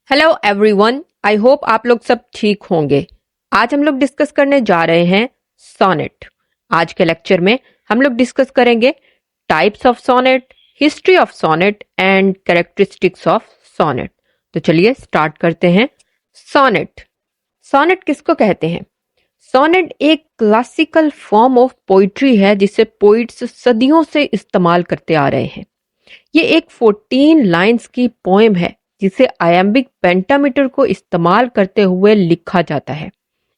Hello everyone, I hope आप लोग सब ठीक होंगे। आज हम लोग डिस्कस करने जा रहे हैं सोनेट। आज के लेक्चर में हम लोग डिस्कस करेंगे types of sonnet, history of sonnet and characteristics of sonnet. तो चलिए स्टार्ट करते हैं। सोनेट सोनेट किसको कहते हैं? सोनेट एक क्लासिकल फॉर्म ऑफ पोइट्री है जिसे पोइट्स सदियों से इस्तेमाल करते आ रहे हैं। ये एक 14 लाइंस की पोएम है जिसे आयम्बिक पेंटामीटर को इस्तेमाल करते हुए लिखा जाता है।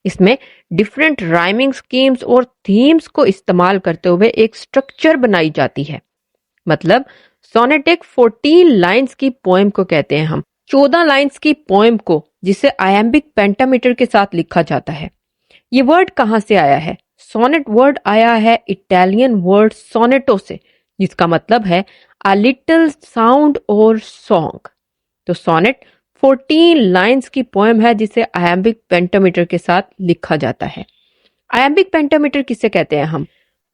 इसमें डिफरेंट राइमिंग स्कीम्स और थीम्स को इस्तेमाल करते हुए एक स्ट्रक्चर बनाई जाती है। मतलब सोनेट एक 14 लाइंस की पोएम को कहते हैं हम। 14 लाइंस की पोएम को जिसे आयम्बिक पेंटामीटर के साथ लिखा जाता है। ये वर्ड कहाँ से आया है? सोनेट वर्ड आया है इटालियन वर्ड सोनेटो से, जिसका मतलब है अ लिटिल साउंड और सॉन्ग। तो सोनेट 14 लाइंस की पोएम है जिसे आयम्बिक पेंटामीटर के साथ लिखा जाता है। आयम्बिक पेंटामीटर किसे कहते हैं हम?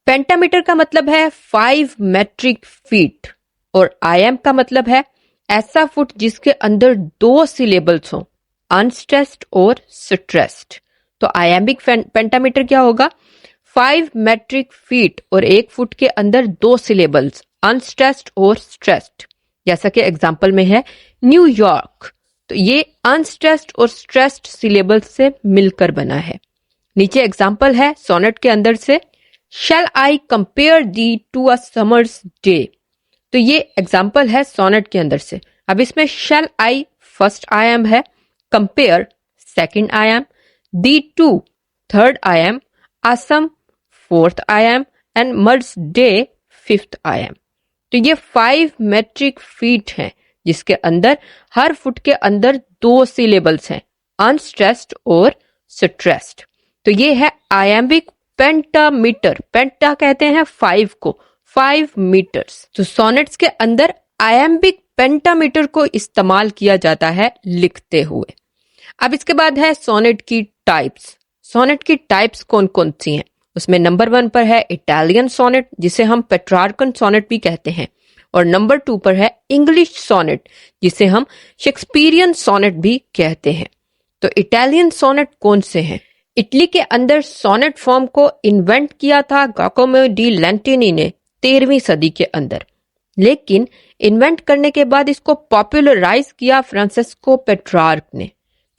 पेंटामीटर का मतलब है 5 मेट्रिक फीट और आयम का मतलब है ऐसा फुट जिसके अंदर 2 सिलेबल्स हो, अनस्ट्रेस्ड और स्ट्रेस्ड। तो आयम्बिक पेंटामीटर क्या होगा? 5 मेट्रिक फीट और 1 फुट के अंदर 2 सिलेबल्स, अनस्ट्रेस्ड और स्ट्रेस्ड। जैसा कि एग्जाम्पल में है न्यूयॉर्क, तो ये अनस्ट्रेस्ड और स्ट्रेस्ड सिलेबल से मिलकर बना है। नीचे एग्जाम्पल है सोनेट के अंदर से, shall I compare thee to a summer's day. तो ये एग्जाम्पल है सोनेट के अंदर से। अब इसमें शैल आई फर्स्ट आयाम है, कंपेयर सेकंड आयाम, दी टू थर्ड आयाम, असम फोर्थ आयाम एंड मर्स डे फिफ्थ आयाम। तो ये 5 मेट्रिक फीट हैं जिसके अंदर हर फुट के अंदर 2 सिलेबल्स हैं, अनस्ट्रेस्ड और स्ट्रेस्ड। तो ये है आयम्बिक पेंटामीटर। पेंटा कहते हैं 5 को, 5 मीटर्स। तो सोनेट्स के अंदर आयम्बिक पेंटामीटर को इस्तेमाल किया जाता है लिखते हुए। अब इसके बाद है सोनेट की टाइप्स। सोनेट की टाइप्स कौन कौन सी हैं? उसमें नंबर 1 पर है इटालियन सोनेट जिसे हम पेट्रार्कन सोनेट भी कहते हैं, और नंबर 2 पर है इंग्लिश सोनेट जिसे हम शेक्सपियरियन सोनेट भी कहते हैं। तो इटालियन सोनेट कौन से हैं? इटली के अंदर सोनेट फॉर्म को इन्वेंट किया था गियाकोमो डी लैंटिनी ने 13वीं सदी के अंदर, लेकिन इन्वेंट करने के बाद इसको पॉपुलराइज किया फ्रांसिस्को पेट्रार्क ने।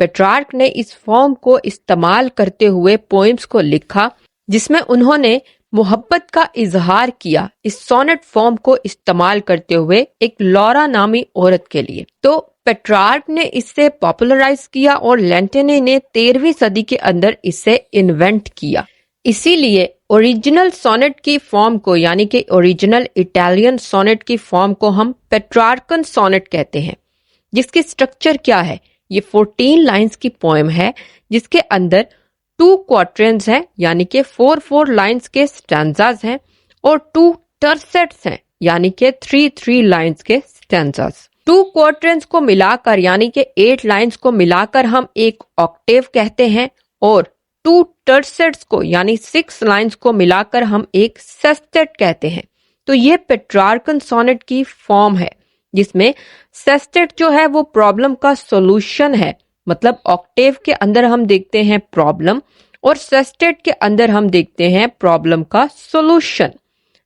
पेट्रार्क ने इस फॉर्म को इस्तेमाल करते हुए पोएम्स को लिखा जिसमें उन्होंने मोहब्बत का इजहार किया इस सोनेट फॉर्म को इस्तेमाल करते हुए एक लॉरा नामी औरत के लिए। तो पेट्रार्क ने इसे पॉपुलराइज किया और लैंटिनी ने 13वीं सदी के अंदर इसे इन्वेंट किया। इसीलिए ओरिजिनल सोनेट की फॉर्म को, यानी कि ओरिजिनल इटालियन सोनेट की फॉर्म को हम पेट्रार्कन सोनेट कहते हैं। जिसकी स्ट्रक्चर क्या है? ये 14 लाइंस की पोएम है जिसके अंदर 2 क्वार्टरन्स हैं, यानी कि 4 लाइंस के स्टैंजाज हैं, और 2 टर्सेट्स हैं, यानी कि 3 लाइंस के स्टैंजाज। 2 क्वार्टरन्स को मिलाकर यानी कि 8 लाइंस को मिलाकर हम एक ऑक्टेव कहते हैं, और 2 टर्सेट्स को यानी 6 लाइंस को मिलाकर हम एक सेस्टेट कहते हैं। तो ये पेट्रार्कन सोनेट की फॉर्म है जिसमें सेस्टेट जो है वो प्रॉब्लम का सॉल्यूशन है। मतलब ऑक्टेव के अंदर हम देखते हैं प्रॉब्लम और सेस्टेट के अंदर हम देखते हैं प्रॉब्लम का सॉल्यूशन।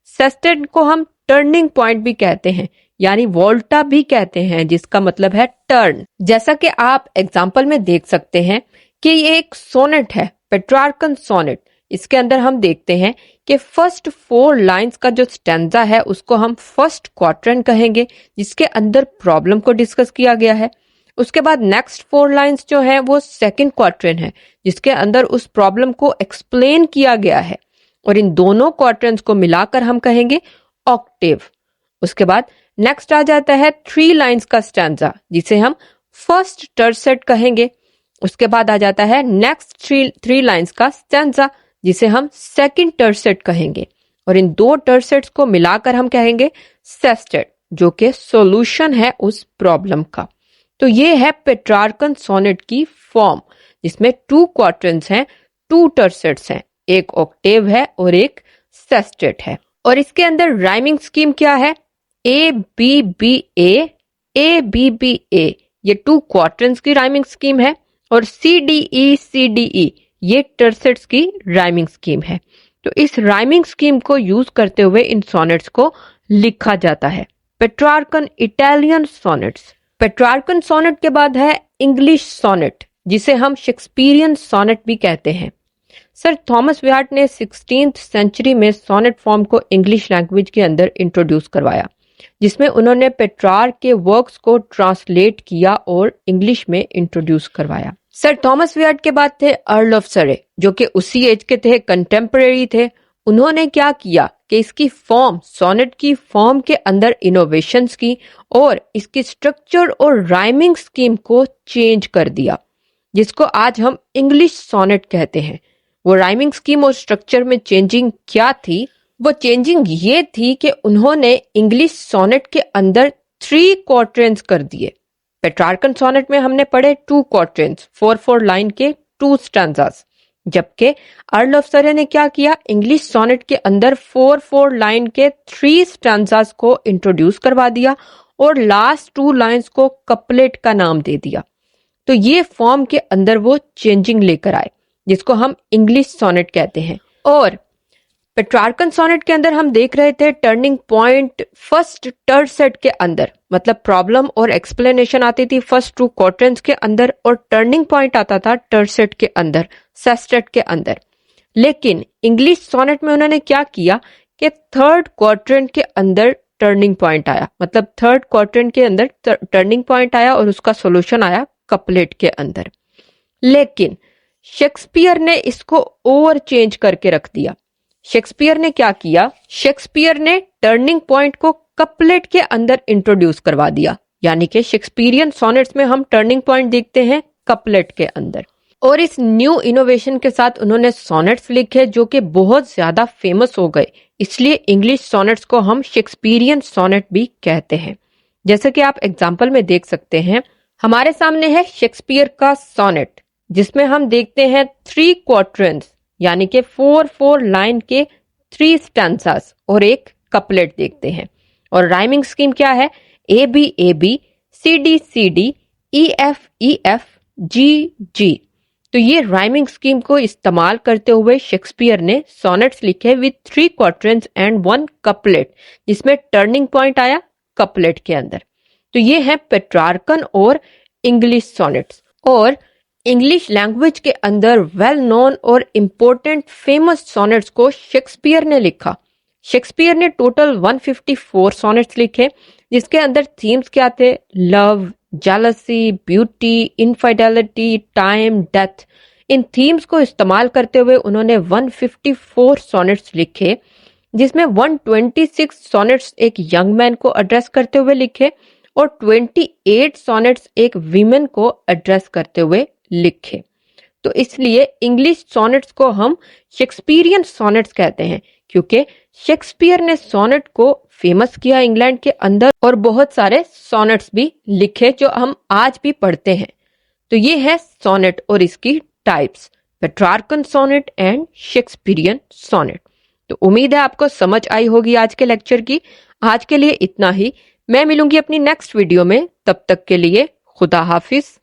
सेस्टेट को हम टर्निंग पॉइंट भी कहते हैं, यानी वोल्टा भी कहते हैं, जिसका मतलब है टर्न। जैसा कि आप एग्जाम्पल में देख सकते हैं कि ये एक सोनेट है, पेट्रार्कन सोनेट। इसके अंदर हम देखते हैं कि फर्स्ट 4 लाइंस का जो स्टैंजा है उसको हम फर्स्ट क्वार्टरन कहेंगे जिसके अंदर प्रॉब्लम को डिस्कस किया गया है। उसके बाद नेक्स्ट 4 लाइंस जो है वो सेकंड क्वार्टरन है जिसके अंदर उस प्रॉब्लम को एक्सप्लेन किया गया है, और इन दोनों क्वार्टरन्स को मिलाकर हम कहेंगे ऑक्टेव। उसके बाद नेक्स्ट आ जाता है 3 लाइंस का स्टैंजा जिसे हम फर्स्ट टर्सेट कहेंगे। उसके बाद आ जाता है नेक्स्ट 3 लाइंस का स्टैंजा जिसे हम सेकंड टर्सेट कहेंगे, और इन 2 टर्सेट्स को मिलाकर हम कहेंगे सेस्टेट, जो कि सॉल्यूशन है उस प्रॉब्लम का। तो ये है पेट्रार्कन सोनेट की फॉर्म जिसमें 2 क्वार्टरन्स हैं, 2 टर्सेट्स हैं, एक ऑक्टेव है और एक सेस्टेट है। और इसके अंदर राइमिंग स्कीम क्या है? A B B A, A B B A, ये 2 क्वार्टरन्स की राइमिंग स्कीम है और CDE ये टर्सेट्स की राइमिंग स्कीम है। तो इस राइमिंग स्कीम को यूज करते हुए इन सोनेट्स को लिखा जाता है। Petrarchan Italian sonnets. Petrarchan sonnet के बाद है इंग्लिश सोनेट, जिसे हम शेक्सपियरियन सोनेट भी कहते हैं। सर थॉमस व्याट ने 16th सेंचुरी में सोनेट फॉर्म को इंग्लिश लैंग्वेज के अंदर इंट्रोड्यूस करवाया, जिसमें उन्होंने पेट्रार्क के वर्क्स को ट्रांसलेट किया और इंग्लिश में इंट्रोड्यूस करवाया। सर थॉमस व्याट के बाद थे अर्ल ऑफ सरे, जो कि उसी एज के थे, कंटेम्परेरी थे। उन्होंने क्या किया कि इसकी फॉर्म, सोनेट की फॉर्म के अंदर इनोवेशंस की और इसकी स्ट्रक्चर और राइमिंग स्कीम को चेंज कर दिया, जिसको आज हम इंग्लिश सोनेट कहते हैं। वो राइमिंग स्कीम और स्ट्रक्चर में चेंजिंग क्या थी? वो चेंजिंग ये थी कि उन्होंने इंग्लिश सोनेट के अंदर 3 क्वार्टरन्स कर दिए। पेट्रार्कन सोनेट में हमने पढ़े 2 क्वार्टरन्स, 4-4 लाइन के 2 स्टैंजास, जबकि अर्ल ऑफ सरे ने क्या किया, इंग्लिश सोनेट के अंदर 4-4 लाइन के 3 स्टैंजास को इंट्रोड्यूस करवा दिया और लास्ट 2 लाइंस को कपलेट का नाम दे दिया। तो ये फॉर्म के अंदर वो चेंजिंग लेकर आए, जिसको हम इंग्लिश सोनेट कहते हैं। और पेट्रार्कन सोनेट के अंदर हम देख रहे थे टर्निंग पॉइंट फर्स्ट टर्सेट के अंदर, मतलब प्रॉब्लम और एक्सप्लेनेशन आती थी फर्स्ट 2 क्वार्टरन्स के अंदर और टर्निंग पॉइंट आता था टर्सेट के अंदर, सेस्टेट के अंदर। लेकिन इंग्लिश सोनेट में उन्होंने क्या किया कि 3rd क्वार्टरन के अंदर टर्निंग पॉइंट आया, मतलब 3rd क्वार्टरन के अंदर टर्निंग पॉइंट आया और उसका सोल्यूशन आया कपलेट के अंदर। लेकिन शेक्सपियर ने इसको ओवर चेंज करके रख दिया। शेक्सपियर ने क्या किया, शेक्सपियर ने टर्निंग पॉइंट को कपलेट के अंदर इंट्रोड्यूस करवा दिया, यानी कि शेक्सपियरियन सोनेट्स में हम टर्निंग पॉइंट देखते हैं कपलेट के अंदर। और इस न्यू इनोवेशन के साथ उन्होंने सोनेट्स लिखे जो कि बहुत ज्यादा फेमस हो गए, इसलिए इंग्लिश सोनेट्स को हम शेक्सपियरियन सोनेट भी कहते हैं। जैसे कि आप एग्जाम्पल में देख सकते हैं, हमारे सामने है शेक्सपियर का सोनेट, जिसमें हम देखते हैं 3 क्वार्टरन्स, यानी कि 4-4 लाइन के 3 स्टैंजास और एक कपलेट देखते हैं। और राइमिंग स्कीम क्या है, AB CD EF G। तो ये राइमिंग स्कीम को इस्तेमाल करते हुए शेक्सपियर ने सोनेट्स लिखे विद 3 क्वार्टरन्स एंड 1 कपलेट, जिसमें टर्निंग पॉइंट आया कपलेट के अंदर। तो ये है पेट्रार्कन और इंग्लिश सोनेट्स। और इंग्लिश लैंग्वेज के अंदर वेल नोन और इम्पोर्टेंट फेमस सोनेट्स को शेक्सपियर ने लिखा। शेक्सपियर ने टोटल 154 सोनेट्स लिखे, जिसके अंदर थीम्स क्या थे, love, jealousy, beauty, infidelity, time, death. इन थीम्स को इस्तेमाल करते हुए उन्होंने 154 सोनेट्स लिखे, जिसमें 126 सोनेट्स एक यंग मैन को एड्रेस करते हुए लिखे और 28 सोनेट्स एक वीमेन को एड्रेस करते हुए लिखे। तो इसलिए इंग्लिश सोनेट्स को हम शेक्सपियरियन सोनेट्स कहते हैं, क्योंकि शेक्सपियर ने सोनेट को फेमस किया इंग्लैंड के अंदर और बहुत सारे सोनेट्स भी लिखे जो हम आज भी पढ़ते हैं। तो ये है सोनेट और इसकी types, Petrarchan sonnet and Shakespearean sonnet. तो उम्मीद है आपको समझ आई होगी आज के लेक्चर की। आज के लिए इतना ही, मैं मिलूंगी अपनी नेक्स्ट वीडियो में, तब तक के लिए खुदा हाफिज।